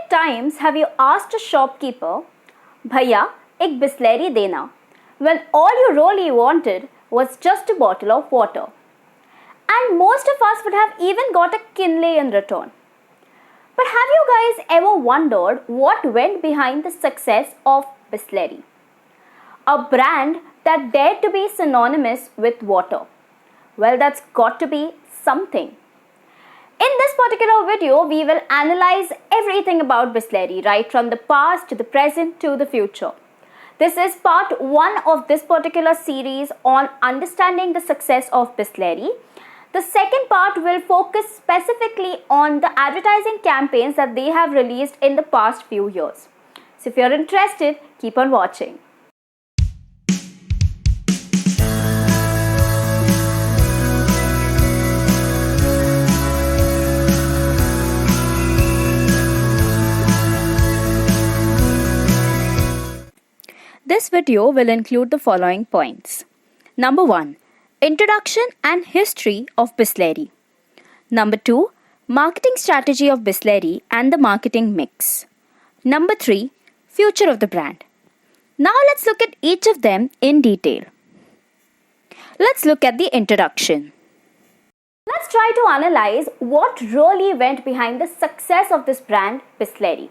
times have you asked a shopkeeper, "Bhaiya, ek Bisleri dena," when all you really wanted was just a bottle of water? And most of us would have even got a Kinley in return. But have you guys ever wondered what went behind the success of Bisleri? A brand that dared to be synonymous with water. Well, that's got to be something. In this particular video, we will analyze everything about Bisleri, right from the past to the present to the future. This is part 1 of this particular series on understanding the success of Bisleri. The second part will focus specifically on the advertising campaigns that they have released in the past few years. So if you're interested, keep on watching. This video will include the following points. Number 1. Introduction and history of Bisleri. Number 2. Marketing strategy of Bisleri and the marketing mix. Number 3. Future of the brand. Now let's look at each of them in detail. Let's look at the introduction. Let's try to analyze what really went behind the success of this brand, Bisleri.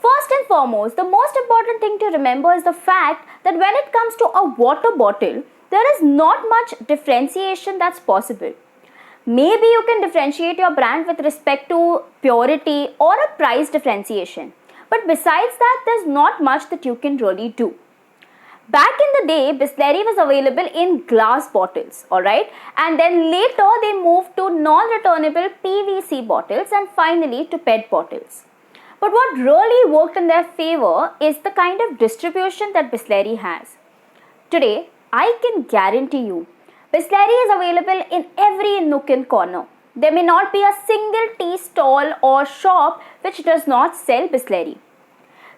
First and foremost, the most important thing to remember is the fact that when it comes to a water bottle, there is not much differentiation that's possible. Maybe you can differentiate your brand with respect to purity or a price differentiation. But besides that, there's not much that you can really do. Back in the day, Bisleri was available in glass bottles, alright? And then later they moved to non-returnable PVC bottles and finally to PET bottles. But what really worked in their favor is the kind of distribution that Bisleri has. Today, I can guarantee you, Bisleri is available in every nook and corner. There may not be a single tea stall or shop which does not sell Bisleri.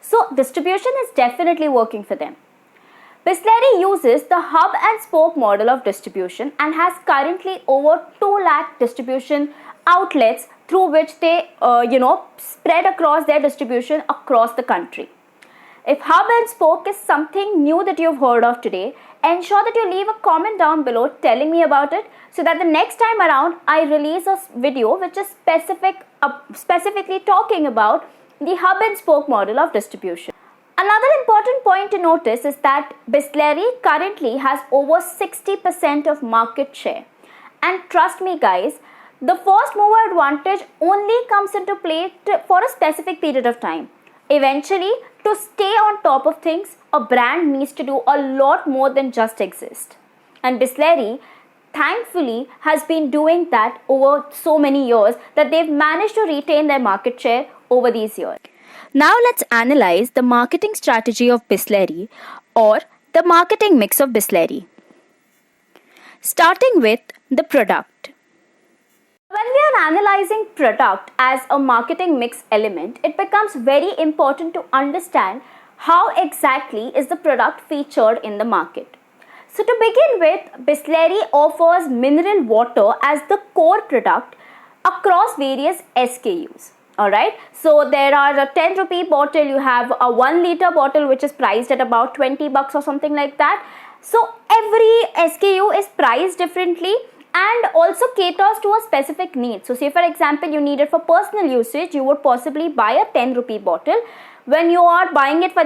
So, distribution is definitely working for them. Bisleri uses the hub and spoke model of distribution and has currently over 2 lakh distribution outlets through which they spread across their distribution across the country. If hub and spoke is something new that you've heard of today, ensure that you leave a comment down below telling me about it so that the next time around I release a video which is specifically talking about the hub and spoke model of distribution. Another important point to notice is that Bisleri currently has over 60% of market share. And trust me guys, the first mover advantage only comes into play for a specific period of time. Eventually, to stay on top of things, a brand needs to do a lot more than just exist. And Bisleri, thankfully, has been doing that over so many years that they've managed to retain their market share over these years. Now let's analyze the marketing strategy of Bisleri or the marketing mix of Bisleri. Starting with the product. When we are analyzing product as a marketing mix element, it becomes very important to understand how exactly is the product featured in the market. So to begin with, Bisleri offers mineral water as the core product across various SKUs. Alright, so there are a 10 rupee bottle, you have a 1 liter bottle which is priced at about 20 bucks or something like that. So every SKU is priced differently and also caters to a specific need. So say for example, you need it for personal usage, you would possibly buy a 10 rupee bottle. When you are buying it for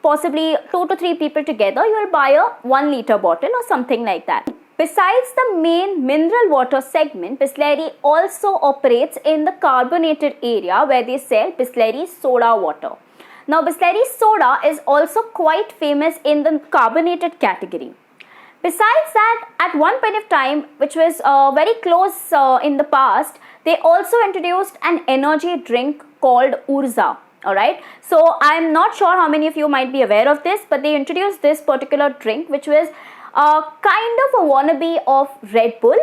possibly 2 to 3 people together, you will buy a 1 liter bottle or something like that. Besides the main mineral water segment, Bisleri also operates in the carbonated area where they sell Bisleri soda water. Now, Bisleri soda is also quite famous in the carbonated category. Besides that, at one point of time, which was very close in the past, they also introduced an energy drink called Urza. Alright, so I'm not sure how many of you might be aware of this, but they introduced this particular drink which was kind of a wannabe of Red Bull.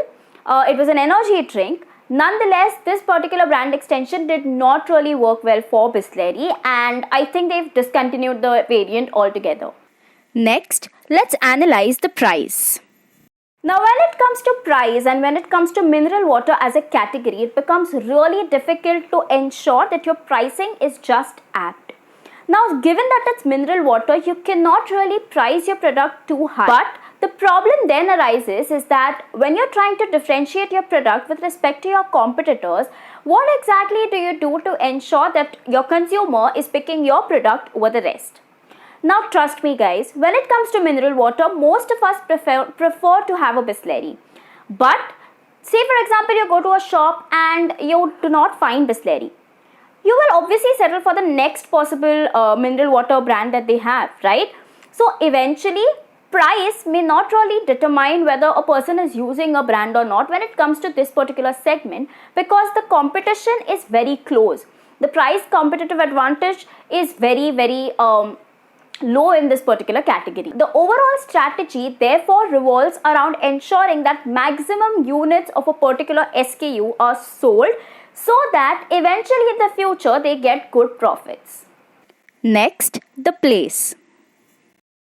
It was an energy drink. Nonetheless, this particular brand extension did not really work well for Bisleri and I think they've discontinued the variant altogether. Next, let's analyze the price. Now, when it comes to price and when it comes to mineral water as a category, it becomes really difficult to ensure that your pricing is just apt. Now, given that it's mineral water, you cannot really price your product too high. But the problem then arises is that when you're trying to differentiate your product with respect to your competitors, what exactly do you do to ensure that your consumer is picking your product over the rest? Now, trust me guys, when it comes to mineral water, most of us prefer to have a Bisleri. But say for example, you go to a shop and you do not find Bisleri. You will obviously settle for the next possible mineral water brand that they have, right? So eventually, price may not really determine whether a person is using a brand or not when it comes to this particular segment, because the competition is very close. The price competitive advantage is very low in this particular category. The overall strategy therefore revolves around ensuring that maximum units of a particular SKU are sold so that eventually in the future they get good profits. Next, the place.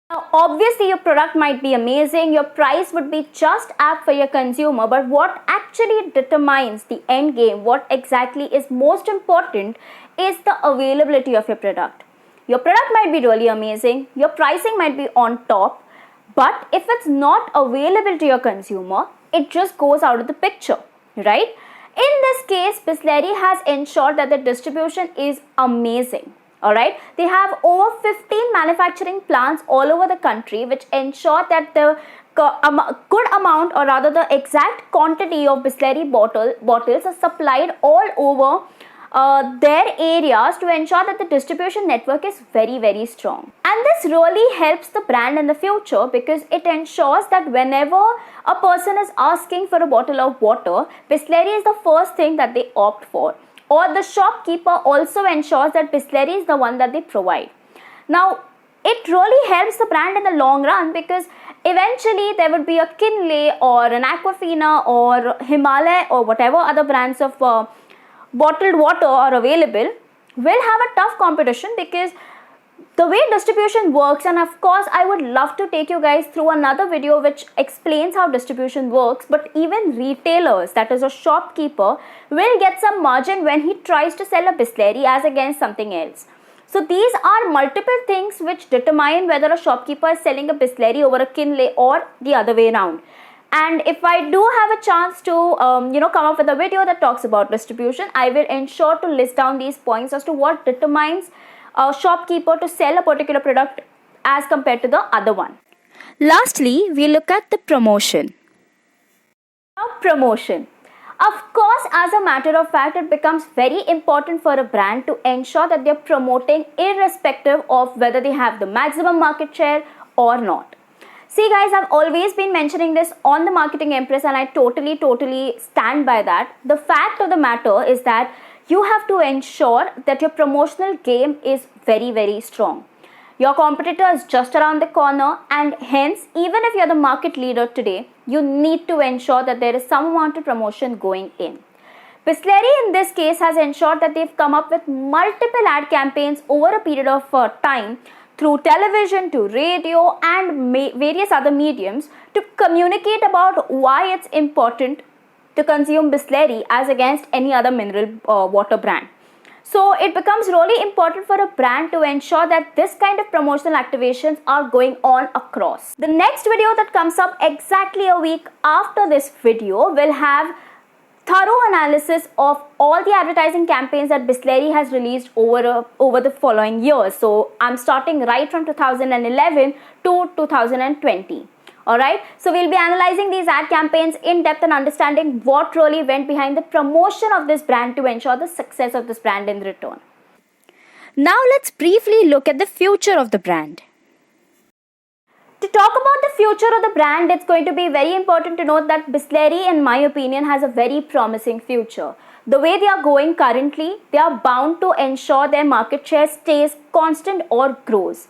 Now, obviously your product might be amazing, your price would be just apt for your consumer, but what actually determines the end game, what exactly is most important, is the availability of your product. Your product might be really amazing, your pricing might be on top, but if it's not available to your consumer, it just goes out of the picture, right? In this case, Bisleri has ensured that the distribution is amazing. Alright, they have over 15 manufacturing plants all over the country which ensure that the good amount, or rather the exact quantity of Bisleri bottles are supplied all over their areas to ensure that the distribution network is very strong. And this really helps the brand in the future because it ensures that whenever a person is asking for a bottle of water, Bisleri is the first thing that they opt for. Or the shopkeeper also ensures that Bisleri is the one that they provide. Now, it really helps the brand in the long run because eventually there would be a Kinley or an Aquafina or Himalaya or whatever other brands of bottled water are available will have a tough competition because the way distribution works, and of course I would love to take you guys through another video which explains how distribution works, but even retailers, that is a shopkeeper, will get some margin when he tries to sell a Bisleri as against something else. So these are multiple things which determine whether a shopkeeper is selling a Bisleri over a Kinley or the other way around. And if I do have a chance to come up with a video that talks about distribution, I will ensure to list down these points as to what determines a shopkeeper to sell a particular product as compared to the other one. Lastly, we look at the promotion. Now, promotion. Of course, as a matter of fact, it becomes very important for a brand to ensure that they're promoting irrespective of whether they have the maximum market share or not. See guys, I've always been mentioning this on the Marketing Empress and I totally stand by that. The fact of the matter is that you have to ensure that your promotional game is very strong. Your competitor is just around the corner, and hence, even if you're the market leader today, you need to ensure that there is some amount of promotion going in. Bisleri in this case has ensured that they've come up with multiple ad campaigns over a period of time through television to radio and various other mediums to communicate about why it's important to consume Bisleri as against any other mineral water brand. So it becomes really important for a brand to ensure that this kind of promotional activations are going on across. The next video that comes up exactly a week after this video will have thorough analysis of all the advertising campaigns that Bisleri has released over the following years. So I'm starting right from 2011 to 2020. Alright, so we'll be analyzing these ad campaigns in depth and understanding what really went behind the promotion of this brand to ensure the success of this brand in return. Now let's briefly look at the future of the brand. To talk about the future of the brand, it's going to be very important to note that Bisleri, in my opinion, has a very promising future. The way they are going currently, they are bound to ensure their market share stays constant or grows.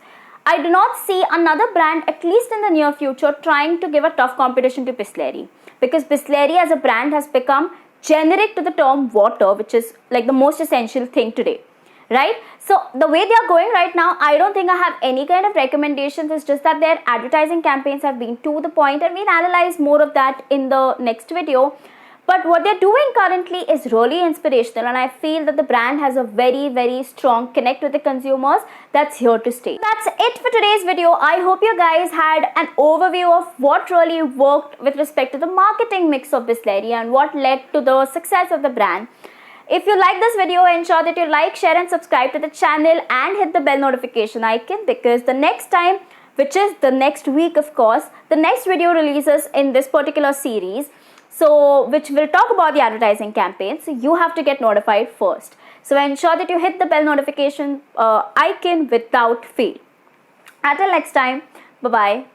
I do not see another brand, at least in the near future, trying to give a tough competition to Bisleri. Because Bisleri as a brand has become generic to the term water, which is like the most essential thing today. right? So the way they are going right now, I don't think I have any kind of recommendations. It's just that their advertising campaigns have been to the point, and we'll analyze more of that in the next video. But what they're doing currently is really inspirational, and I feel that the brand has a very, very strong connect with the consumers that's here to stay. That's it for today's video. I hope you guys had an overview of what really worked with respect to the marketing mix of Bisleri and what led to the success of the brand. If you like this video, ensure that you like, share and subscribe to the channel and hit the bell notification icon, because the next time, which is the next week of course, the next video releases in this particular series, so which will talk about the advertising campaign, so you have to get notified first. So ensure that you hit the bell notification icon without fail. Until next time, bye bye.